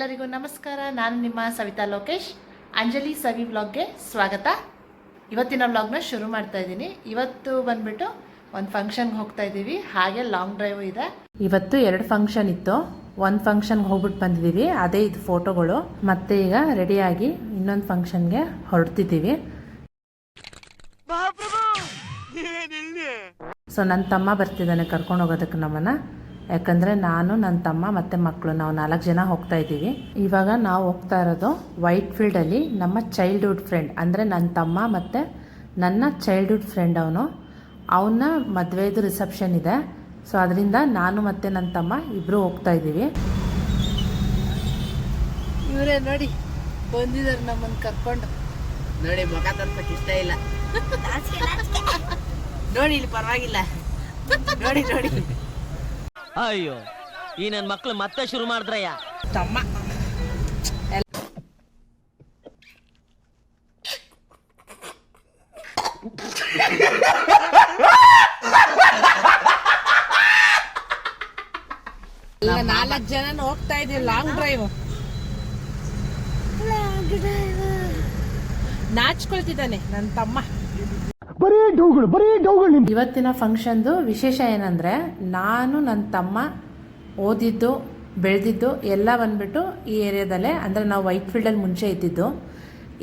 ಎಲ್ಲರಿಗೂ ನಮಸ್ಕಾರ. ನಾನು ನಿಮ್ಮ ಸವಿತಾ ಲೋಕೇಶ್. ಅಂಜಲಿ ಸವಿ ವ್ಲಾಗ್ಗೆ ಸ್ವಾಗತ. ಇವತ್ತಿನ ವ್ಲಾಗ್ನ ಶುರು ಮಾಡ್ತಾ ಇದ್ದೀನಿ. ಇವತ್ತು ಬಂದ್ಬಿಟ್ಟು ಒಂದು ಫಂಕ್ಷನ್ಗೆ ಹೋಗ್ತಾ ಇದ್ದೀವಿ, ಹಾಗೆ ಲಾಂಗ್ ಡ್ರೈವ್ ಇದೆ. ಇವತ್ತು 2 ಫಂಕ್ಷನ್ ಇತ್ತು. ಒಂದು ಫಂಕ್ಷನ್ಗೆ ಹೋಗ್ಬಿಟ್ಟು ಬಂದಿದ್ದೀವಿ, ಅದೇ ಇದು ಫೋಟೋಗಳು. ಮತ್ತೆ ಈಗ ರೆಡಿಯಾಗಿ ಇನ್ನೊಂದು ಫಂಕ್ಷನ್ಗೆ ಹೊರಡ್ತಿದ್ದೀವಿ. ಸೊ ನನ್ನ ತಮ್ಮ ಬರ್ತಿದ್ದಾನೆ ಕರ್ಕೊಂಡು ಹೋಗೋದಕ್ಕೆ ನಮ್ಮನ್ನ. ಯಾಕಂದರೆ ನಾನು, ನನ್ನ ತಮ್ಮ ಮತ್ತು ಮಕ್ಕಳು, ನಾವು 4 ಜನ ಹೋಗ್ತಾ ಇದ್ದೀವಿ. ಇವಾಗ ನಾವು ಹೋಗ್ತಾ ಇರೋದು ವೈಟ್ ಫೀಲ್ಡಲ್ಲಿ ನಮ್ಮ ಚೈಲ್ಡ್ಹುಡ್ ಫ್ರೆಂಡ್, ಅಂದರೆ ನನ್ನ ತಮ್ಮ ಮತ್ತು ನನ್ನ ಚೈಲ್ಡ್ಹುಡ್ ಫ್ರೆಂಡ್ ಅವನ ಮದುವೆದು ರಿಸೆಪ್ಷನ್ ಇದೆ. ಸೊ ಅದರಿಂದ ನಾನು ಮತ್ತು ನನ್ನ ತಮ್ಮ ಇಬ್ಬರು ಹೋಗ್ತಾ ಇದ್ದೀವಿ. ಇವರೇ ನೋಡಿ ಬಂದಿದ್ದಾರೆ ನಮ್ಮನ್ನು ಕರ್ಕೊಂಡು. ನೋಡಿ ಮುಖ ತೋರ್ಸಕ್ಕೆ ಇಷ್ಟ ಇಲ್ಲ. ನೋಡಿ ಇಲ್ಲಿ ಪರವಾಗಿಲ್ಲ. ನೋಡಿ ನೋಡಿ ಅಯ್ಯೋ, ಈ ನನ್ನ ಮಕ್ಳು ಮತ್ತೆ ಶುರು ಮಾಡಿದ್ರಯ್ಯ. ತಮ್ಮ ಈಗ 4 ಜನ ಹೋಗ್ತಾ ಇದೀವಿ ಲಾಂಗ್ ಡ್ರೈವ್. ನಾಚ್ಕೊಳ್ತಿದ್ದಾನೆ ನನ್ನ ತಮ್ಮ. ಇವತ್ತಿನ ಫಂಕ್ಷನ್ದು ವಿಶೇಷ ಏನಂದರೆ, ನಾನು ನನ್ನ ತಮ್ಮ ಓದಿದ್ದು ಬೆಳೆದಿದ್ದು ಎಲ್ಲ ಬಂದ್ಬಿಟ್ಟು ಈ ಏರಿಯಾದಲ್ಲೇ. ಅಂದರೆ ನಾವು ವೈಟ್ ಫೀಲ್ಡಲ್ಲಿ ಮುಂಚೆ ಇದ್ದಿದ್ದು,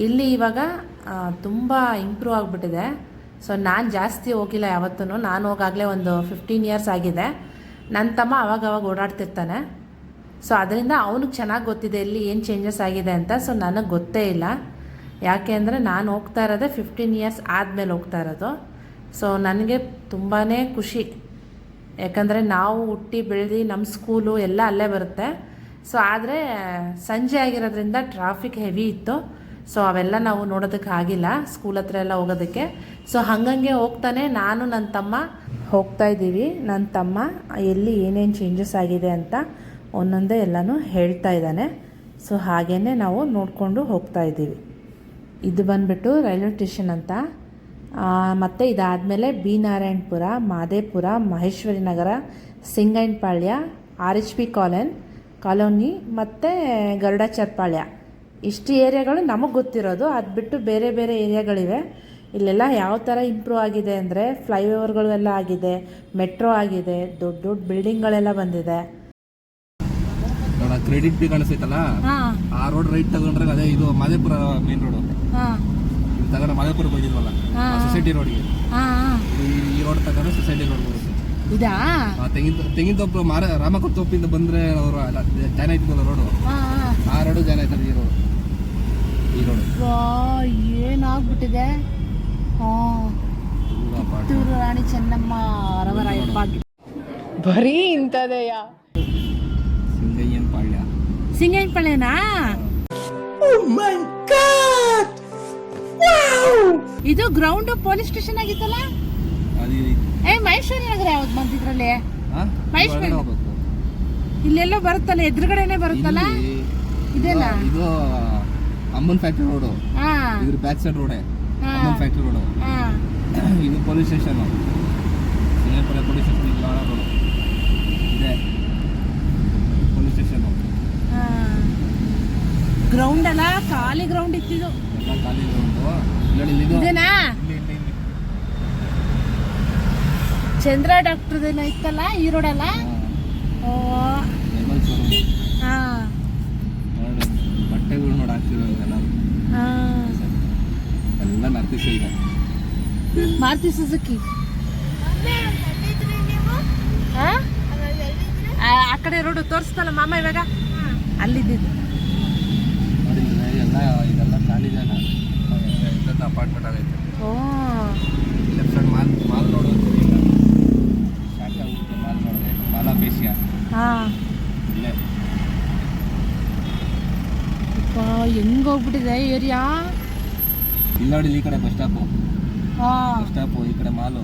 ಇಲ್ಲಿ ಇವಾಗ ತುಂಬ ಇಂಪ್ರೂವ್ ಆಗಿಬಿಟ್ಟಿದೆ. ಸೊ ನಾನು ಜಾಸ್ತಿ ಹೋಗಿಲ್ಲ ಯಾವತ್ತೂ. ನಾನು ಹೋಗಾಗಲೇ ಒಂದು 15 ಇಯರ್ಸ್ ಆಗಿದೆ. ನನ್ನ ತಮ್ಮ ಅವಾಗವಾಗ ಓಡಾಡ್ತಿರ್ತಾನೆ. ಸೊ ಅದರಿಂದ ಅವನಿಗೆ ಚೆನ್ನಾಗಿ ಗೊತ್ತಿದೆ ಇಲ್ಲಿ ಏನು ಚೇಂಜಸ್ ಆಗಿದೆ ಅಂತ. ಸೊ ನನಗೆ ಗೊತ್ತೇ ಇಲ್ಲ. ಯಾಕೆ ಅಂದರೆ ನಾನು ಹೋಗ್ತಾ ಇರೋದೇ 15 ಇಯರ್ಸ್ ಆದಮೇಲೆ ಹೋಗ್ತಾ ಇರೋದು. ಸೊ ನನಗೆ ತುಂಬಾ ಖುಷಿ. ಯಾಕಂದರೆ ನಾವು ಹುಟ್ಟಿ ಬೆಳೆದು ನಮ್ಮ ಸ್ಕೂಲು ಎಲ್ಲ ಅಲ್ಲೇ ಬರುತ್ತೆ. ಸೊ ಆದರೆ ಸಂಜೆ ಆಗಿರೋದ್ರಿಂದ ಟ್ರಾಫಿಕ್ ಹೆವಿ ಇತ್ತು. ಸೊ ಅವೆಲ್ಲ ನಾವು ನೋಡೋದಕ್ಕೆ ಆಗಿಲ್ಲ, ಸ್ಕೂಲ್ ಹತ್ರ ಎಲ್ಲ ಹೋಗೋದಕ್ಕೆ. ಸೊ ಹಾಗಂಗೆ ಹೋಗ್ತಾನೆ ನಾನು ನನ್ನ ತಮ್ಮ ಹೋಗ್ತಾ ಇದ್ದೀವಿ. ನನ್ನ ತಮ್ಮ ಎಲ್ಲಿ ಏನೇನು ಚೇಂಜಸ್ ಆಗಿದೆ ಅಂತ ಒಂದೊಂದೇ ಎಲ್ಲನೂ ಹೇಳ್ತಾ ಇದ್ದಾನೆ. ಸೊ ಹಾಗೇ ನಾವು ನೋಡಿಕೊಂಡು ಹೋಗ್ತಾ ಇದ್ದೀವಿ. ಇದು ಬಂದ್ಬಿಟ್ಟು ರೈಲ್ವೆ ಸ್ಟೇಷನ್ ಅಂತ. ಮತ್ತು ಇದಾದಮೇಲೆ ಬಿ ನಾರಾಯಣಪುರ, ಮಾದೇಪುರ, ಮಹೇಶ್ವರಿ ನಗರ, ಸಿಂಗೈನಪಾಳ್ಯ, RHP ಕಾಲೋನಿ ಮತ್ತು ಗರುಡಾಚಾರ್ಪಾಳ್ಯ, ಇಷ್ಟು ಏರಿಯಾಗಳು ನಮಗೆ ಗೊತ್ತಿರೋದು. ಅದು ಬಿಟ್ಟು ಬೇರೆ ಬೇರೆ ಏರಿಯಾಗಳಿವೆ. ಇಲ್ಲೆಲ್ಲ ಯಾವ ಥರ ಇಂಪ್ರೂವ್ ಆಗಿದೆ ಅಂದರೆ, ಫ್ಲೈಓವರ್ಗಳೆಲ್ಲ ಆಗಿದೆ, ಮೆಟ್ರೋ ಆಗಿದೆ, ದೊಡ್ಡ ದೊಡ್ಡ ಬಿಲ್ಡಿಂಗ್ಗಳೆಲ್ಲ ಬಂದಿದೆ. ಕ್ರೆಡಿಟ್ ಬಿ ಕಾಣಿಸ್ತೈತಲ್ಲ, ಆ ರೋಡ್ ರೈಟ್ ತಗೊಂಡ್ರೆ ಅದೇ ಇದು ಮಾದೇಪುರ ಮೇನ್ ರೋಡ್. ತಗೊಂಡ್ರೆ ಮಾದೇಪುರ ಬಂದಿದ್ವಲ್ಲ ಸೊಸೈಟಿ ರೋಡ್ಗೆ, ಈ ರೋಡ್ ತಗೊಂಡ್ರೆ ಸೊಸೈಟಿ ರೋಡ್ ಬರುತ್ತೆ. ಇದಾ ತೆಂಗಿನ ತೋಪು ರಾಮಕುರ್ ತೋಪಿಂದ ಬಂದ್ರೆ ಅವರು ಜಾಯ್ನ್ ಆಯ್ತಿದ್ವಲ್ಲ ರೋಡು, ಆ ರೋಡು ಜಾಯ್ನ್ ಆಯ್ತಾರೆ ಈ ರೋಡ್. ಏನಾಗ್ಬಿಟ್ಟಿದೆ. ಕಿತ್ತೂರು ರಾಣಿ ಚೆನ್ನಮ್ಮ ರವರಾಯಪ್ಪ ಬರೀ ಇಂಥದೆಯಾ. ಸಿಂಗೈನಪಾಳ್ಯನಾ? ಇದು ಗ್ರೌಂಡ್ ಪೊಲೀಸ್ ಸ್ಟೇಷನ್ ಆಗಿತ್ತಲ್ಲ. ಮಹೇಶ್ವರಿ ನಗರ ಯಾವ್ದು ಬಂದಿದ್ರಲ್ಲಿ? ಮಹೇಶ್ವರಿ ಇಲ್ಲೆಲ್ಲ ಬರುತ್ತಲ್ಲ, ಎದುರುಗಡೆನೆ ಬರುತ್ತಲ್ಲ. ಇದೆಲ್ಲ ಇದು ಅಮ್ಮನ್ ಫ್ಯಾಕ್ಟರಿ ರೋಡ್, ಇದ್ರ ಬ್ಯಾಕ್ ಸೈಡ್ ರೋಡ್ ಅಮ್ಮನ್ ಫ್ಯಾಕ್ಟರಿ ರೋಡ್. ಇದು police station, police station road ಇದೆ. ಪೊಲೀಸ್ ಸ್ಟೇಷನ್ ಗ್ರೌಂಡ್ ಅಲ್ಲ, ಖಾಲಿ ಗ್ರೌಂಡ್ ಇತ್ತಿದು. ಖಾಲಿ ಗ್ರೌಂಡ್ ಇದೇನಾ? ಚಂದ್ರ ಡಾಕ್ಟರ್ ಇತ್ತಲ್ಲ ಈ ರೋಡ್ ಅಲ್ಲ. ಬಟ್ಟೆಗಳು ನೋಡಿ ಹಾಕ್ತಿರೋ ಎಲ್ಲ ನರ್ತಿಸ್ ಈಗ ಮಾರುತಿ ಸುಜುಕಿ. ಆ ಕಡೆ ರೋಡ್ ತೋರಿಸ್ತಲ್ಲ ಮಾಮ ಇವಾಗ, ಅಲ್ಲಿದ್ದು ಎಲ್ಲ ಇದೆಲ್ಲ ಖಾಲಿ ಜಾಗ. ಅಪಾರ್ಟ್ಮೆಂಟ್ ಆಗೈತೆ. ಲೆಫ್ಟ್ ಸೈಡ್ ಮಾಲ್ ನೋಡೋದು, ಮಾಲ್ ನೋಡಿದೆ, ಮಾಲಾ ಫೇಶಿಯಾ ಇಲ್ಲೇ. ಹೆಂಗ್ ಹೋಗ್ಬಿಟ್ಟಿದೆ ಏರಿಯಾ. ಇಲ್ಲಿ ನೋಡಿ, ಈ ಕಡೆ ಬಸ್ ಸ್ಟಾಪು, ಈ ಕಡೆ ಮಾಲು,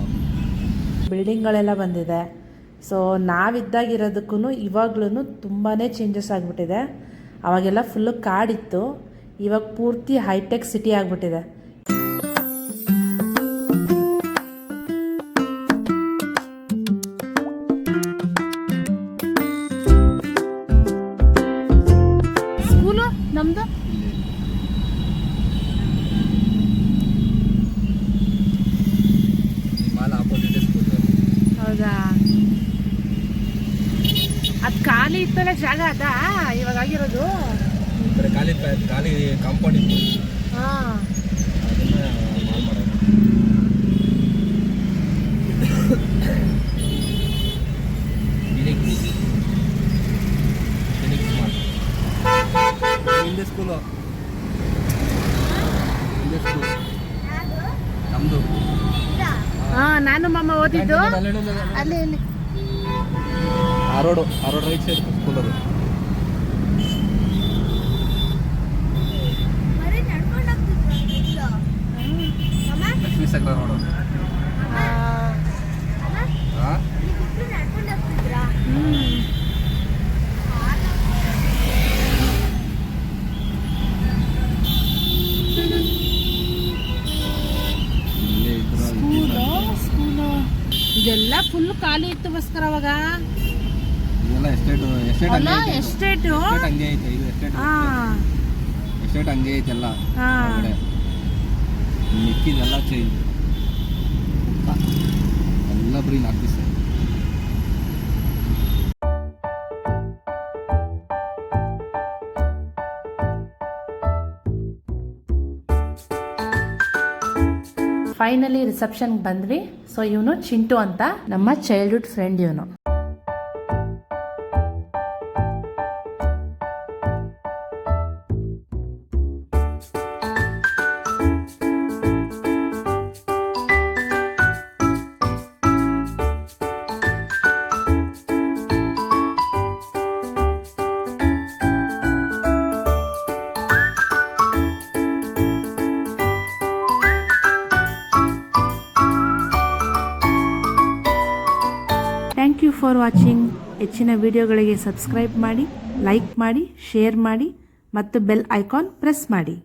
ಬಿಲ್ಡಿಂಗ್ಗಳೆಲ್ಲ ಬಂದಿದೆ. ಸೊ ನಾವಿದ್ದಾಗಿರೋದಕ್ಕೂ ಇವಾಗ್ಲೂ ತುಂಬಾ ಚೇಂಜಸ್ ಆಗಿಬಿಟ್ಟಿದೆ. ಅವಾಗೆಲ್ಲ ಫುಲ್ಲು ಕಾಡಿತ್ತು, ಇವಾಗ ಪೂರ್ತಿ ಹೈಟೆಕ್ ಸಿಟಿ ಆಗಿಬಿಟ್ಟಿದೆ. ನಮ್ದು ಇಲ್ಲಿ ಈ ಮಾಲ್ ಆಪೋಸಿಟ್ ಸ್ಕೂಲ್. ಹೌದಾ, ಅದು ಖಾಲಿ ಇತ್ತಲ್ಲ ಜಾಗ ಅದಾ ಇವಾಗ ಆಗಿರೋದು? ಈ ಕಡೆ ಖಾಲಿ ಕಾಂಪೌಂಡ್ ಇತ್ತು, ಹಾಂ. ಅದನ್ನ ಮಾಲ್ ಮಾಡೋದು. ಹಿಂದೆ ಸ್ಕೂಲು, ಹಿಂದೆ ಸ್ಕೂಲ್ ನಮ್ಮದು. ಹಾಂ, ನಾನು ಮಮ್ಮ ಓದಿದ್ದು ಅಲ್ಲಿ ಇಲ್ಲಿ. ಆ ರೋಡ್ ರೈಟ್ ಸೈಡ್ ಸ್ಕೂಲ್ ಅದು. ಲಕ್ಷ್ಮೀ ಸಾಗರ ರೋಡು. ಹಾಂ, ಇಲ್ಲೇ ಇದ್ರು. ಸ್ಕೂಲು ಇದೆಲ್ಲ ಫುಲ್ ಖಾಲಿ ಇತ್ತು ಬಸ್ಕರ ಅವಾಗ. ಇದೆಲ್ಲ ಎಸ್ಟೇಟ್ ಅಲ್ಲ, ಎಸ್ಟೇಟು. ಹಂಗೆ ಐತೆ. ಇದು ಎಸ್ಟೇಟ್ ಹಂಗೆ ಐತೆಲ್ಲ. ಹೊರಗಡೆ ಮಿಕ್ಕಿದೆಲ್ಲ ಚೇಂಜ್, ಎಲ್ಲ ಬರೀ 4 ದಿವಸ. ಫೈನಲಿ ರಿಸೆಪ್ಷನ್ಗೆ ಬಂದ್ವಿ. ಸೊ ಇವನು ಚಿಂಟು ಅಂತ, ನಮ್ಮ ಚೈಲ್ಡ್ಹುಡ್ ಫ್ರೆಂಡ್ ಇವನು. Thank you for watching. ಹೆಚ್ಚಿನ ವಿಡಿಯೋಗಳಿಗೆ ಸಬ್ಸ್ಕ್ರೈಬ್ ಮಾಡಿ, ಲೈಕ್ ಮಾಡಿ, ಶೇರ್ ಮಾಡಿ ಮತ್ತು ಬೆಲ್ ಐಕಾನ್ ಪ್ರೆಸ್ ಮಾಡಿ.